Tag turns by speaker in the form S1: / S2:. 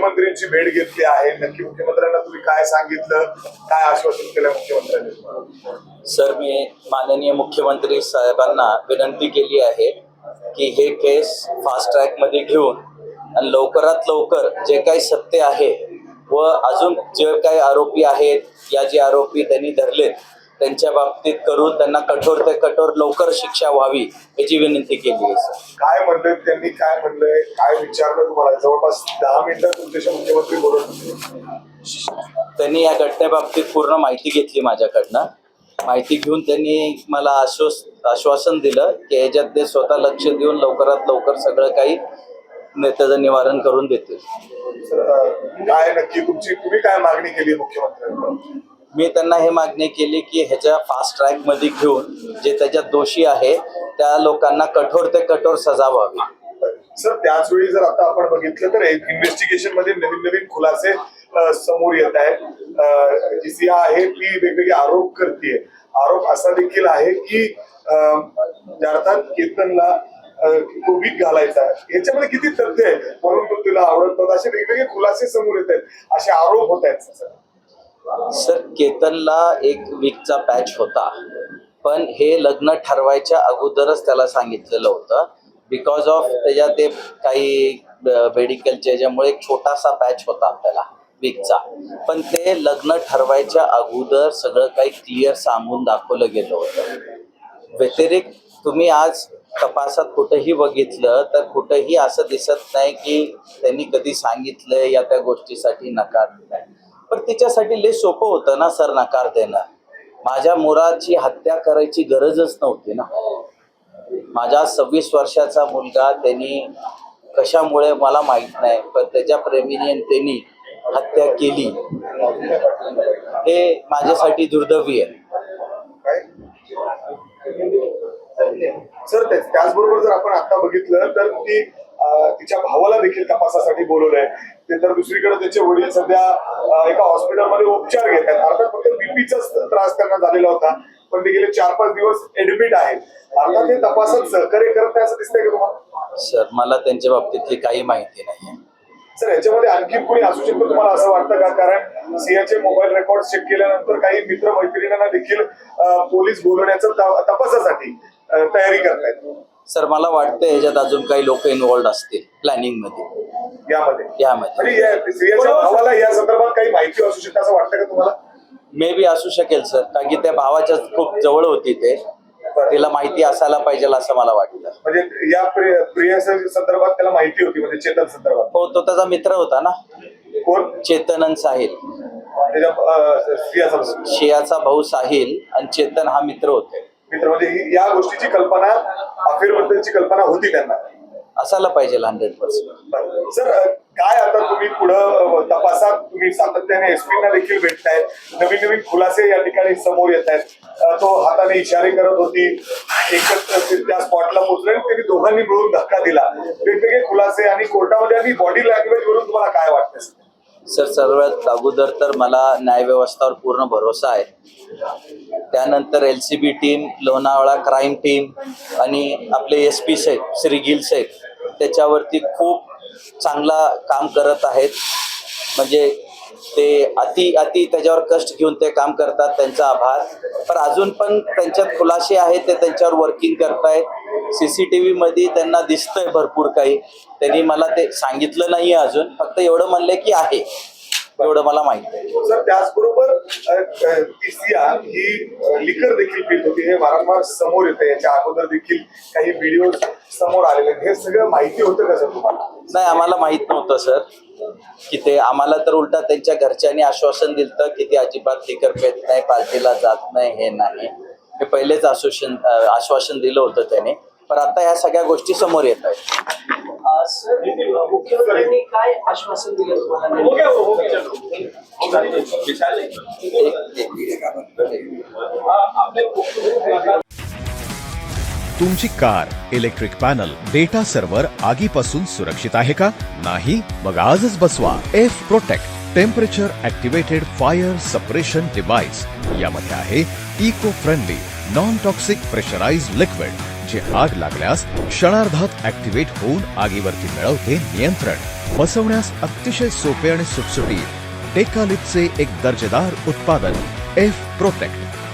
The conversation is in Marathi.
S1: मुख्यमंत्र्यांची भेट घेतली आहे, नक्की मुख्यमंत्र्यांना तुम्ही काय सांगितलं, काय आश्वासन केलं मुख्यमंत्र्यांनी?
S2: सर, मी माननीय मुख्यमंत्री साहेबांना विनंती केली आहे की हे केस फास्ट ट्रॅक मध्ये घेऊन आणि लवकरात लवकर जे काही सत्य आहे व अजून जे काही आरोपी आहेत या जे आरोपी त्यांनी धरलेत त्यांच्या बाबतीत करून त्यांना कठोर ते कठोर लवकर शिक्षा व्हावी याची विनंती केली आहे. सर,
S1: काय म्हणले त्यांनी, काय म्हणलंय, काय विचारलं तुम्हाला? जवळपास 10 मिनिटं तुमच्याशी मुख्यमंत्री बोलत होते.
S2: त्यांनी या घटनेबाबतीत पूर्ण माहिती घेतली माझ्याकडनं. माहिती घेऊन त्यांनी मला आश्वासन दिलं की याच्यात ते स्वतः लक्ष देऊन लवकरात लवकर सगळं काही त्याचं निवारण करून देतील.
S1: काय नक्की तुम्ही काय मागणी केली मुख्यमंत्र्यांना?
S2: मी त्यांना हे मागणी केली की ह्याच्या फास्ट ट्रॅक मध्ये घेऊन जे त्याच्यात दोषी आहे त्या लोकांना कठोर ते कठोर सजा व्हावी.
S1: सर, त्याच वेळी जर आता आपण बघितलं तर इन्व्हेस्टिगेशन मध्ये नवीन नवीन खुलासे समोर येत आहेत. जी सिया आहे ती वेगवेगळे आरोप करते. आरोप असा देखील आहे की अर्थात केतनला तो वीक घालायचा, याच्यामध्ये किती तथ्य आहे म्हणून तो तिला आवडत नव्हता, असे वेगवेगळे खुलासे समोर येत आहेत, असे आरोप होत आहेत.
S2: सर, केतनला एक वीकचा पॅच होता, पण हे लग्न ठरवायच्या अगोदरच त्याला सांगितलेलं होतं. बिकॉज ऑफ त्याच्या ते काही मेडिकलच्या याच्यामुळे एक छोटासा पॅच होता आपल्याला वीकचा, पण ते लग्न ठरवायच्या अगोदर सगळं काही क्लिअर सांगून दाखवलं गेलं होतं. व्यतिरिक्त तुम्ही आज तपासात कुठेही बघितलं तर कुठेही असं दिसत नाही की त्यांनी कधी सांगितलं या त्या गोष्टीसाठी नकार दिलाय. पण तिच्यासाठी लय सोपं होतं ना सर नकार देणं. माझ्या मुलाची हत्या करायची गरजच नव्हती ना. माझा 26 वर्षाचा मुलगा त्यांनी कशामुळे मला माहित नाही, पण त्याच्या प्रेमीने त्यांनी हत्या केली हे माझ्यासाठी दुर्दैवी आहे.
S1: सर, त्याचबरोबर जर आपण आता बघितलं तर ती तिच्या भावाला देखील तपासासाठी बोलवलंय. ते तर दुसरीकडे त्याचे वडील सध्या एका हॉस्पिटलमध्ये उपचार घेत आहेत. अर्थात फक्त बीपीचाच त्रास त्यांना झालेला होता, पण ते गेले 4-5 दिवस ऍडमिट आहेत. अर्थात हे तपासात सहकार्य करत नाही असं दिसतंय का तुम्हाला?
S2: सर, मला त्यांच्या बाबतीतली काही माहिती नाही.
S1: सर, याच्यामध्ये आणखी कोणी असू शकतो तुम्हाला असं वाटतं का? कारण सियाचे मोबाईल रेकॉर्ड चेक केल्यानंतर काही मित्र मैत्रिणींना देखील पोलीस बोलवण्याचं तपासासाठी तयारी करतायत.
S2: सर, मला वाटतं ह्याच्यात अजून काही लोक इन्व्हॉल्ड असतील प्लॅनिंग मध्ये
S1: यामध्ये.
S2: म्हणजे
S1: सियाच्या भावाला या संदर्भात काही माहिती असू शकते असं वाटतं का तुम्हाला?
S2: मे बी असू शकेल सर, कारण की त्या भावाच्या खूप जवळ होती ते, तिला माहिती असायला पाहिजे असं मला वाटतं.
S1: म्हणजे या प्रिया संदर्भात त्याला माहिती होती, म्हणजे चेतन संदर्भात?
S2: हो, तो त्याचा मित्र होता ना.
S1: कोण?
S2: चेतन साहिल, शियाचा भाऊ साहिल आणि चेतन हा मित्र होते.
S1: मित्र म्हणजे या गोष्टीची कल्पना, अफेअर बद्दलची कल्पना होती त्यांना,
S2: असायला पाहिजे 100%.
S1: सर, काय आता तुम्ही पुढं तपासात तुम्ही सातत्याने एसपींना देखील भेटताय, नवीन नवीन खुलासे या ठिकाणी समोर येत आहेत. तो हाताने इशारे करत होती, एकच त्या स्पॉटला पोहोचले आणि त्यांनी दोघांनी मिळून धक्का दिला. वेगवेगळे खुलासे आणि कोर्टामध्ये आणि बॉडी लँग्वेज वरून तुम्हाला काय वाटतं?
S2: सर, सर्वात अगोदर तर मला न्यायव्यवस्थेवर पूर्ण भरोसा आहे. त्यानंतर LCB team, Lonavala crime team आणि आपले SP साहेब श्री गिल साहेब त्याच्यावरती खूप चांगला काम करत आहेत. म्हणजे ते अति त्याच्यावर कष्ट घेऊन ते काम करतात, त्यांचा आभार. पण अजून पण त्यांच्यात खुलासे आहेत, ते त्यांच्यावर वर्किंग करतायत. CCTV मध्ये त्यांना दिसतंय भरपूर काही. त्यांनी मला ते सांगितलं नाही अजून, फक्त एवढं म्हणलंय की आहे, एवढं मला माहिती आहे.
S1: सर, त्याचबरोबर सिया ही लिकर देखील पीत होती, हे वारंवार समोर येतं. याच्या अगोदर देखील काही व्हिडिओ समोर आलेले, हे सगळं माहिती होतं का सर तुम्हाला?
S2: नाही, आम्हाला माहित नव्हतं सर की ते. आम्हाला तर उलटा त्यांच्या घरच्यांनी आश्वासन दिलं की ते अजिबात लिकर पेत नाही, पार्टीला जात नाही, हे नाही. हे पहिलेच आश्वासन दिलं होतं त्याने, पण आता ह्या सगळ्या गोष्टी समोर येत आहेत.
S3: मुख्यमंत्र्यांनी काय आश्वासन दिलं तुम्हाला?
S4: तुमची car, electric panel, data server आगीपासून सुरक्षित आहे का? नाही? मग आजच बसवा F protect temperature activated fire suppression device. यामध्ये आहे eco friendly non toxic pressurised liquid जे आग लागल्यास क्षणार्धात ऍक्टिव्हेट होऊन आगीवरती मिळवते नियंत्रण. बसवण्यास अतिशय सोपे आणि सुटसुटीत टेकालिपचे एक दर्जेदार उत्पादन एफ प्रोटेक्ट.